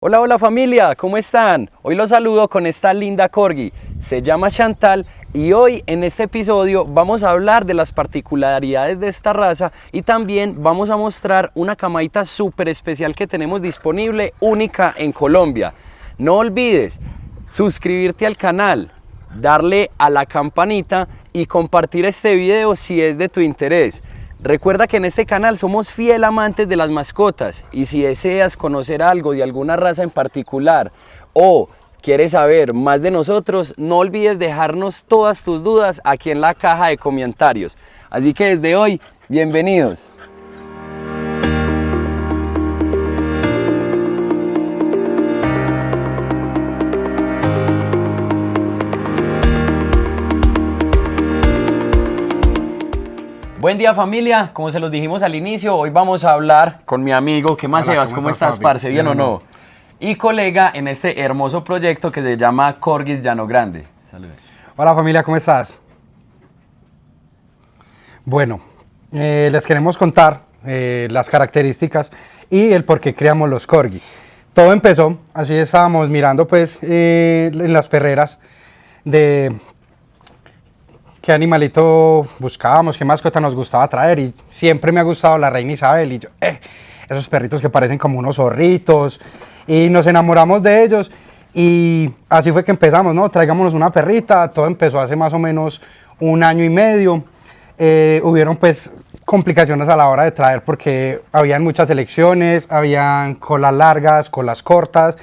Hola, hola familia, ¿cómo están? Hoy los saludo con esta linda corgi, se llama Chantal y hoy en este episodio vamos a hablar de las particularidades de esta raza y también vamos a mostrar una camadita súper especial que tenemos disponible, única en Colombia. No olvides suscribirte al canal, darle a la campanita y compartir este video si es de tu interés. Recuerda que en este canal somos fiel amantes de las mascotas y si deseas conocer algo de alguna raza en particular o quieres saber más de nosotros, no olvides dejarnos todas tus dudas aquí en la caja de comentarios. Así que desde hoy, bienvenidos. Buen día familia, como se los dijimos al inicio, hoy vamos a hablar con mi amigo, ¿qué más Sebas? ¿Cómo estás, parce? ¿Bien o no? Y colega en este hermoso proyecto que se llama Corgis Llano Grande. Saludos. Hola familia, ¿cómo estás? Bueno, les queremos contar las características y el por qué creamos los Corgis. Todo empezó, así estábamos mirando pues en las perreras de qué animalito buscábamos, qué mascota nos gustaba traer y siempre me ha gustado la reina Isabel y yo, esos perritos que parecen como unos zorritos y nos enamoramos de ellos y así fue que empezamos, ¿no? Traigámonos una perrita, todo empezó hace más o menos 1 año y medio, hubieron pues complicaciones a la hora de traer porque habían muchas selecciones, habían colas largas, colas cortas,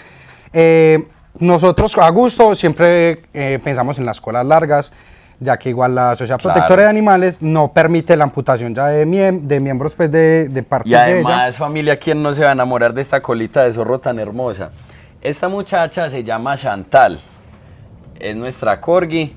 nosotros a gusto siempre pensamos en las colas largas, ya que igual la Sociedad Protectora de Animales no permite la amputación ya de miembros pues de partes de ella. Y además, familia, ¿quién no se va a enamorar de esta colita de zorro tan hermosa? Esta muchacha se llama Chantal, es nuestra corgi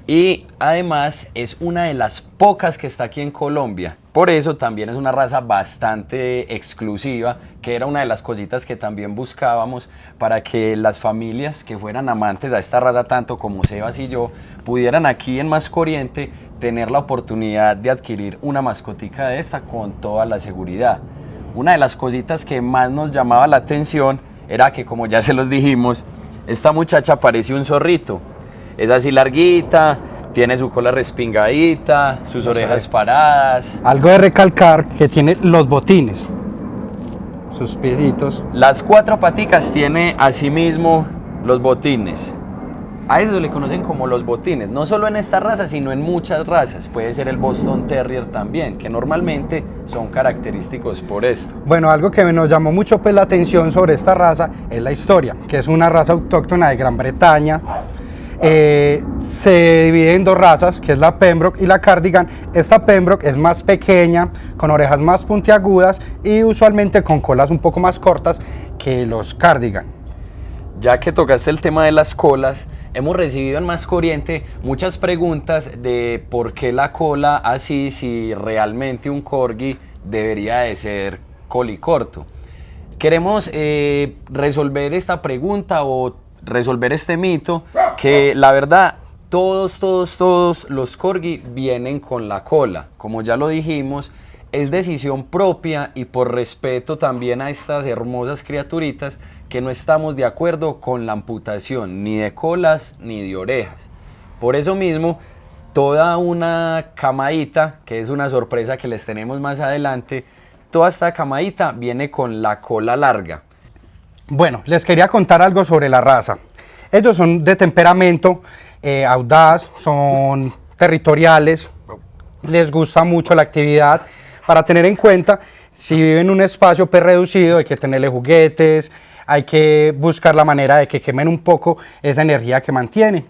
y además es una de las pocas que está aquí en Colombia. Por eso también es una raza bastante exclusiva, que era una de las cositas que también buscábamos para que las familias que fueran amantes a esta raza tanto como Sebas y yo, pudieran aquí en Mascoriente tener la oportunidad de adquirir una mascotica de esta con toda la seguridad. Una de las cositas que más nos llamaba la atención era que, como ya se los dijimos, esta muchacha parece un zorrito. Es así larguita, tiene su cola respingadita, sus orejas paradas. Algo de recalcar que tiene los botines, sus piecitos. Las 4 paticas tiene asimismo los botines. A eso le conocen como los botines, no solo en esta raza, sino en muchas razas. Puede ser el Boston Terrier también, que normalmente son característicos por esto. Bueno, algo que nos llamó mucho pues, la atención sobre esta raza es la historia, que es una raza autóctona de Gran Bretaña. Se divide en 2 razas, que es la Pembroke y la Cardigan. Esta Pembroke es más pequeña, con orejas más puntiagudas y usualmente con colas un poco más cortas que los Cardigan. Ya que tocaste el tema de las colas, hemos recibido en Mascoriente muchas preguntas de por qué la cola así, si realmente un corgi debería de ser colicorto. Queremos resolver esta pregunta o resolver este mito, que la verdad todos los corgi vienen con la cola. Como ya lo dijimos, es decisión propia y por respeto también a estas hermosas criaturitas que no estamos de acuerdo con la amputación ni de colas ni de orejas. Por eso mismo, toda una camadita, que es una sorpresa que les tenemos más adelante, toda esta camadita viene con la cola larga. Bueno, les quería contar algo sobre la raza. Ellos son de temperamento audaz, son territoriales, les gusta mucho la actividad. Para tener en cuenta, si viven en un espacio pues, reducido, hay que tenerle juguetes, hay que buscar la manera de que quemen un poco esa energía que mantiene.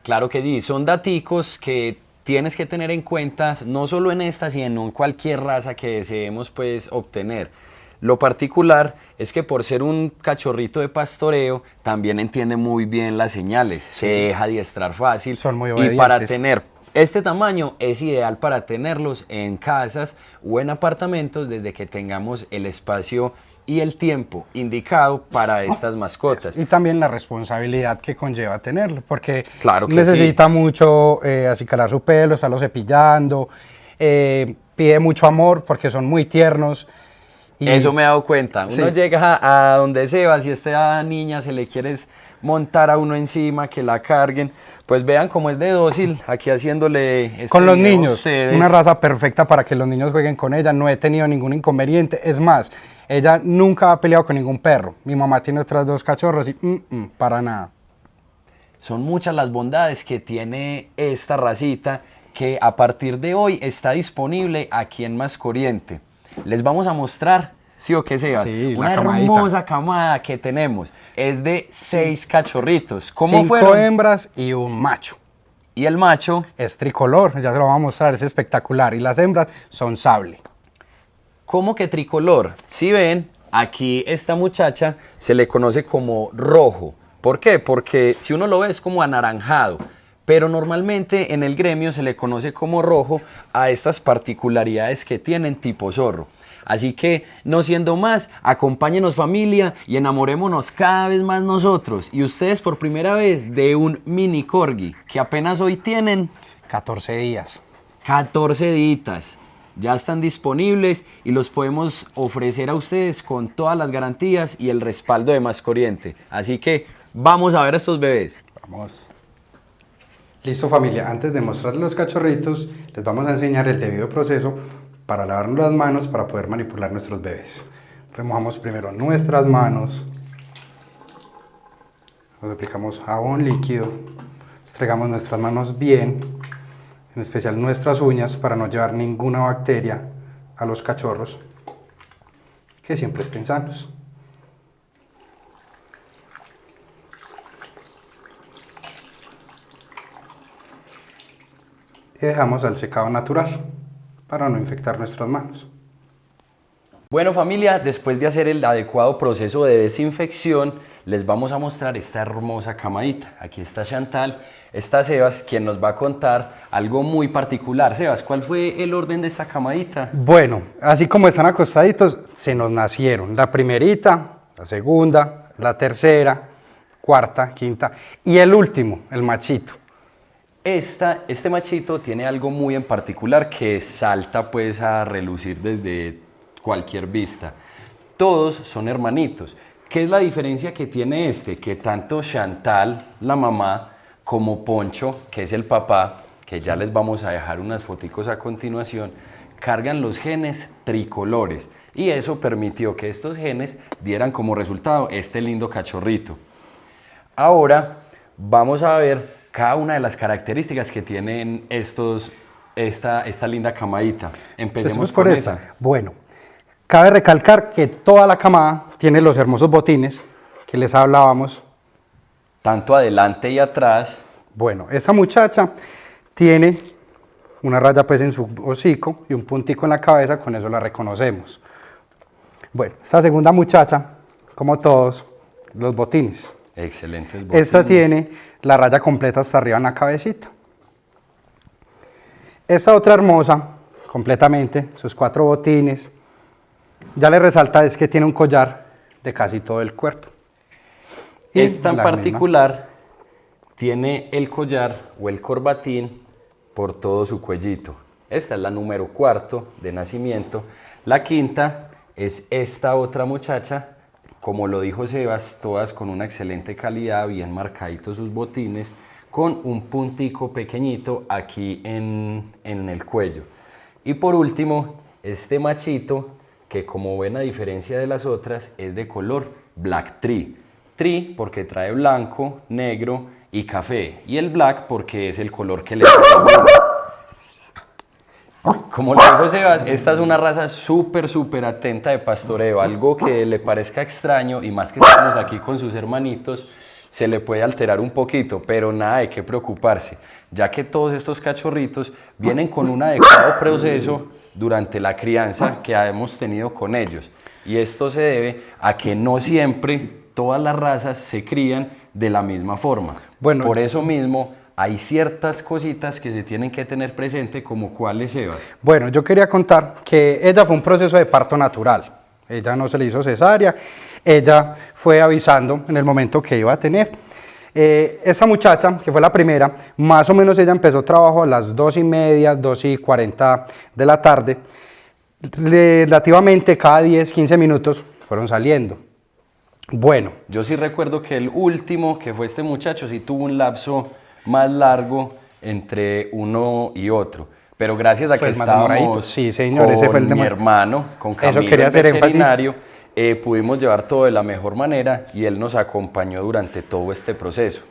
Claro que sí, son daticos que tienes que tener en cuenta, no solo en esta, sino en cualquier raza que deseemos pues, obtener. Lo particular es que por ser un cachorrito de pastoreo, también entiende muy bien las señales, se deja adiestrar fácil. Son muy obedientes. Y para tener este tamaño es ideal para tenerlos en casas o en apartamentos desde que tengamos el espacio y el tiempo indicado para estas mascotas. Y también la responsabilidad que conlleva tenerlo, porque claro que necesita sí. mucho acicalar su pelo, estarlo cepillando, pide mucho amor porque son muy tiernos Eso me he dado cuenta. Uno Sí. llega a donde Sebas y esta niña se le quiere montar a uno encima, que la carguen. Pues vean cómo es de dócil aquí haciéndole este Con los video a niños, ustedes. una raza perfecta para que los niños jueguen con ella, no he tenido ningún inconveniente, es más, ella nunca ha peleado con ningún perro, mi mamá tiene otras 2 cachorros y para nada. Son muchas las bondades que tiene esta racita que a partir de hoy está disponible aquí en Mascoriente. Les vamos a mostrar, ¿sí o qué, Sebas? Sí, Una la camadita. hermosa camada que tenemos. Es de 6 cachorritos. ¿Cómo 5 fueron? hembras y un macho. Y el macho, Es tricolor, ya se lo vamos a mostrar, es espectacular. Y las hembras son sable. ¿cómo que tricolor? Si ven, aquí esta muchacha se le conoce como rojo. ¿Por qué? Porque si uno lo ve es como anaranjado. Pero normalmente en el gremio se le conoce como rojo a estas particularidades que tienen tipo zorro. Así que, no siendo más, acompáñenos familia y enamorémonos cada vez más nosotros. Y ustedes por primera vez de un mini corgi que apenas hoy tienen 14 días. 14 días. Ya están disponibles y los podemos ofrecer a ustedes con todas las garantías y el respaldo de Mascoriente. Así que vamos a ver a estos bebés. Vamos. Listo familia, antes de mostrarles los cachorritos, les vamos a enseñar el debido proceso para lavarnos las manos para poder manipular nuestros bebés. Remojamos primero nuestras manos, nos aplicamos jabón líquido, estregamos nuestras manos bien, en especial nuestras uñas para no llevar ninguna bacteria a los cachorros, que siempre estén sanos. Y dejamos al secado natural para no infectar nuestras manos. Bueno familia, después de hacer el adecuado proceso de desinfección, les vamos a mostrar esta hermosa camadita. Aquí está Chantal, está Sebas, quien nos va a contar algo muy particular. Sebas, ¿cuál fue el orden de esta camadita? Bueno, así como están acostaditos, se nos nacieron la primerita, la segunda, la tercera, cuarta, quinta y el último, el machito. Este machito tiene algo muy en particular que salta pues a relucir desde cualquier vista. Todos son hermanitos. ¿Qué es la diferencia que tiene este? Que tanto Chantal, la mamá, como Poncho, que es el papá, que ya les vamos a dejar unas foticos a continuación, cargan los genes tricolores. Y eso permitió que estos genes dieran como resultado este lindo cachorrito. Ahora vamos a ver cada una de las características que tienen esta linda camadita. Empecemos por con esta. esa. Bueno, cabe recalcar que toda la camada tiene los hermosos botines que les hablábamos. Tanto adelante y atrás. Bueno, esa muchacha tiene una raya pues en su hocico y un puntico en la cabeza, con eso la reconocemos. Bueno, esta segunda muchacha, como todos, los botines. Excelentes botines. Esta tiene la raya completa hasta arriba en la cabecita. Esta otra hermosa, completamente, sus 4 botines. Ya le resalta es que tiene un collar de casi todo el cuerpo. Y Esta en la particular tiene el collar o el corbatín por todo su cuellito. Esta es la número 4 de nacimiento. La quinta es esta otra muchacha. Como lo dijo Sebas, todas con una excelente calidad, bien marcaditos sus botines, con un puntico pequeñito aquí en el cuello. Y por último, este machito, que como ven a diferencia de las otras, es de color Black Tree. Tree porque trae blanco, negro y café. Y el black porque es el color que le gusta. Como le dijo Sebas, esta es una raza súper atenta de pastoreo. Algo que le parezca extraño, y más que estamos aquí con sus hermanitos, se le puede alterar un poquito, pero nada de qué preocuparse, ya que todos estos cachorritos vienen con un adecuado proceso durante la crianza que hemos tenido con ellos. Y esto se debe a que no siempre todas las razas se crían de la misma forma. Bueno, por eso mismo hay ciertas cositas que se tienen que tener presente, como cuáles, Sebas. Bueno, yo quería contar que ella fue un proceso de parto natural. Ella no se le hizo cesárea, ella fue avisando en el momento que iba a tener. Esa muchacha, que fue la primera, más o menos ella empezó trabajo a las 2:30, 2:40 de la tarde. relativamente cada 10, 15 minutos fueron saliendo. Bueno, Yo sí recuerdo que el último, que fue este muchacho, sí tuvo un lapso más largo entre uno y otro. Pero gracias a fue que el más demoradito. estábamos Sí, señor, ese fue el con mi demor- hermano, con Eso Camilo, quería el hacer énfasis. veterinario, pudimos llevar todo de la mejor manera y él nos acompañó durante todo este proceso.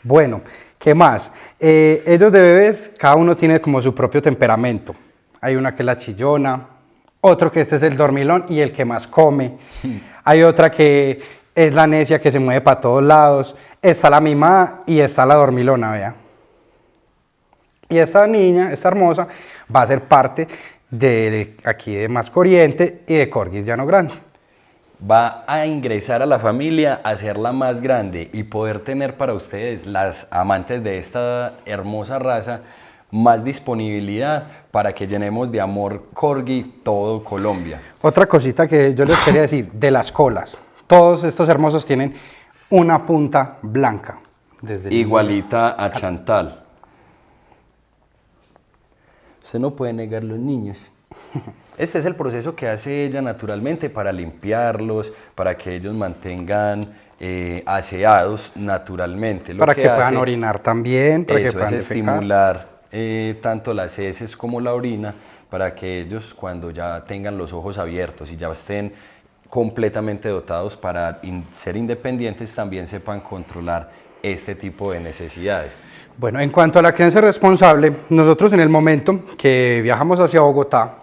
Bueno, ¿qué más? Ellos de bebés, cada uno tiene como su propio temperamento. Hay una que es la chillona, otro que este es el dormilón y el que más come. Hay otra que es la necia que se mueve para todos lados. Está la mimada y está la dormilona, vea. Y esta niña, esta hermosa, va a ser parte de aquí de Más Corriente y de Corgis Llano Grande. Va a ingresar a la familia, a hacerla más grande y poder tener para ustedes, las amantes de esta hermosa raza, más disponibilidad para que llenemos de amor Corgi todo Colombia. Otra cosita que yo les quería decir, de las colas. Todos estos hermosos tienen una punta blanca. Desde el Igualita a Chantal. Usted no puede negar los niños. Este es el proceso que hace ella naturalmente para limpiarlos, para que ellos mantengan aseados naturalmente. Lo para que puedan hace- orinar también, para que Eso es puedan defecar. estimular tanto las heces como la orina para que ellos cuando ya tengan los ojos abiertos y ya estén completamente dotados para ser independientes también sepan controlar este tipo de necesidades. Bueno, en cuanto a la crianza responsable, nosotros en el momento que viajamos hacia Bogotá,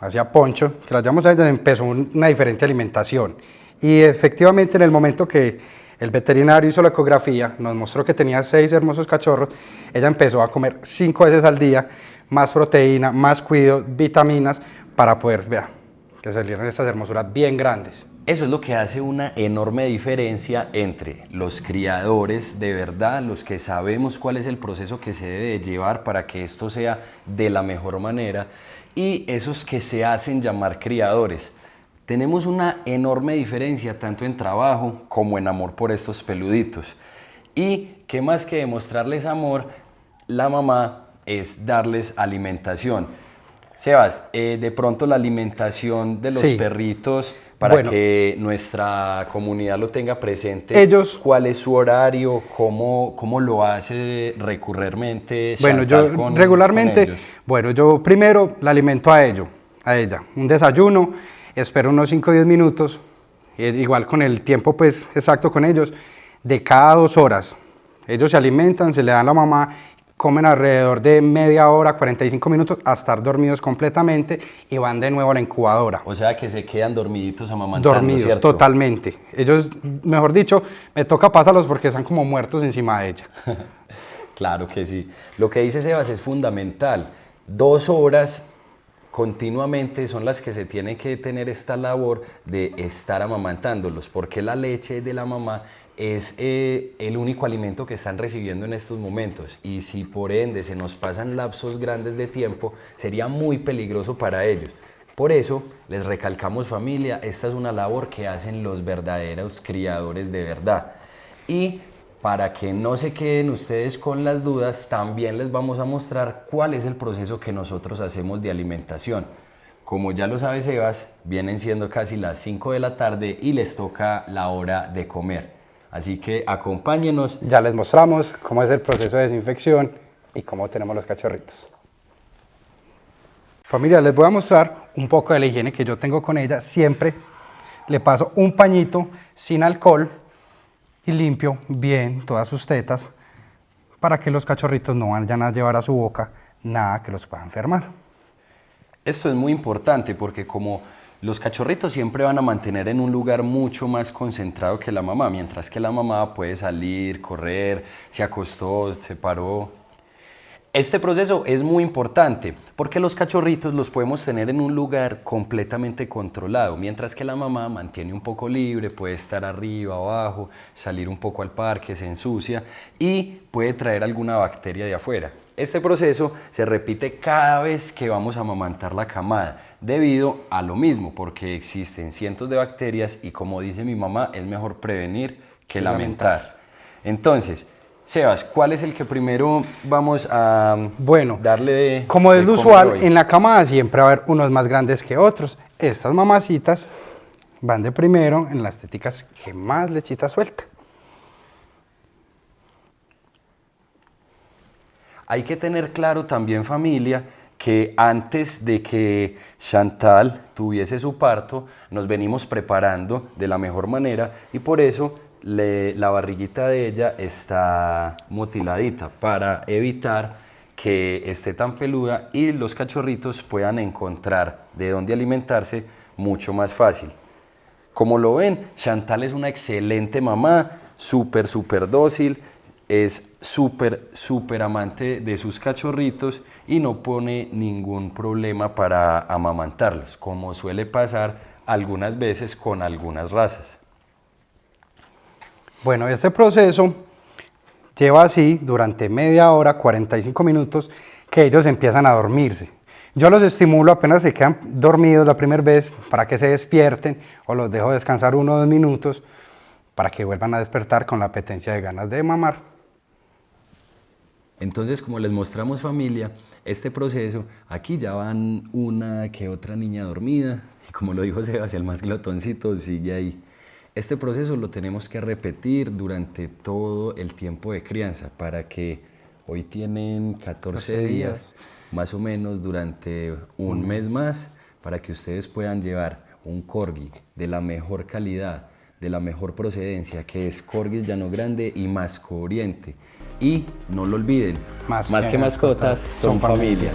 hacia Poncho, que la llevamos a ella, empezó una diferente alimentación. Y efectivamente en el momento que el veterinario hizo la ecografía, nos mostró que tenía 6 hermosos cachorros, ella empezó a comer 5 veces al día, más proteína, más cuidado, vitaminas, para poder, vea, que salieran estas hermosuras bien grandes. Eso es lo que hace una enorme diferencia entre los criadores de verdad, los que sabemos cuál es el proceso que se debe llevar para que esto sea de la mejor manera, y esos que se hacen llamar criadores. Tenemos una enorme diferencia tanto en trabajo como en amor por estos peluditos. Y qué más que demostrarles amor, la mamá es darles alimentación. Sebas, de pronto la alimentación de los Sí. perritos, para Bueno. que nuestra comunidad lo tenga presente, Ellos- ¿cuál es su horario? ¿Cómo lo hace recurrentemente Bueno, Chantal yo con regularmente, ellos? bueno, yo primero la alimento a ella, un desayuno, espero unos 5 o 10 minutos, igual con el tiempo pues exacto con ellos, de cada 2 horas. Ellos se alimentan, se le dan a la mamá, comen alrededor de media hora, 45 minutos, a estar dormidos completamente y van de nuevo a la incubadora. O sea que se quedan dormiditos amamantando, Dormidos, ¿cierto? totalmente. Ellos, mejor dicho, me toca pasarlos porque están como muertos encima de ella. Claro que sí. Lo que dice Sebas es fundamental. 2 horas continuamente son las que se tiene que tener esta labor de estar amamantándolos, porque la leche de la mamá es el único alimento que están recibiendo en estos momentos, y si por ende se nos pasan lapsos grandes de tiempo, sería muy peligroso para ellos. Por eso les recalcamos, familia, esta es una labor que hacen los verdaderos criadores de verdad. Y para que no se queden ustedes con las dudas, también les vamos a mostrar cuál es el proceso que nosotros hacemos de alimentación. Como ya lo sabe Sebas, vienen siendo casi las 5 de la tarde y les toca la hora de comer. Así que acompáñenos. Ya les mostramos cómo es el proceso de desinfección y cómo tenemos los cachorritos. Familia, les voy a mostrar un poco de la higiene que yo tengo con ella. Siempre le paso un pañito sin alcohol y limpio bien todas sus tetas para que los cachorritos no vayan a llevar a su boca nada que los pueda enfermar. Esto es muy importante porque como los cachorritos siempre van a mantener en un lugar mucho más concentrado que la mamá, mientras que la mamá puede salir, correr, se acostó, se paró. Este proceso es muy importante porque los cachorritos los podemos tener en un lugar completamente controlado, mientras que la mamá mantiene un poco libre, puede estar arriba, abajo, salir un poco al parque, se ensucia y puede traer alguna bacteria de afuera. Este proceso se repite cada vez que vamos a amamantar la camada, debido a lo mismo, porque existen cientos de bacterias y como dice mi mamá, es mejor prevenir que lamentar. Entonces, Sebas, ¿cuál es el que primero vamos a Bueno, darle como es de lo comer usual, hoy? en la camada siempre va a haber unos más grandes que otros. Estas mamacitas van de primero en las teticas que más lechita suelta. Hay que tener claro también, familia, que antes de que Chantal tuviese su parto, nos venimos preparando de la mejor manera y por eso la barriguita de ella está mutiladita para evitar que esté tan peluda y los cachorritos puedan encontrar de dónde alimentarse mucho más fácil. Como lo ven, Chantal es una excelente mamá, súper, súper dócil, es súper, súper amante de sus cachorritos y no pone ningún problema para amamantarlos, como suele pasar algunas veces con algunas razas. Bueno, este proceso lleva así durante media hora, 45 minutos, que ellos empiezan a dormirse. Yo los estimulo apenas se quedan dormidos la primera vez para que se despierten o los dejo descansar 1 o 2 minutos para que vuelvan a despertar con la apetencia de ganas de mamar. Entonces, como les mostramos, familia, este proceso, aquí ya van una que otra niña dormida, y como lo dijo Sebas, el más glotoncito sigue ahí. Este proceso lo tenemos que repetir durante todo el tiempo de crianza, para que hoy tienen 14 días, más o menos durante un mes más, para que ustedes puedan llevar un corgi de la mejor calidad, de la mejor procedencia, que es Corgis Llano Grande y Masco Oriente. Y no lo olviden, más que mascotas, son familia.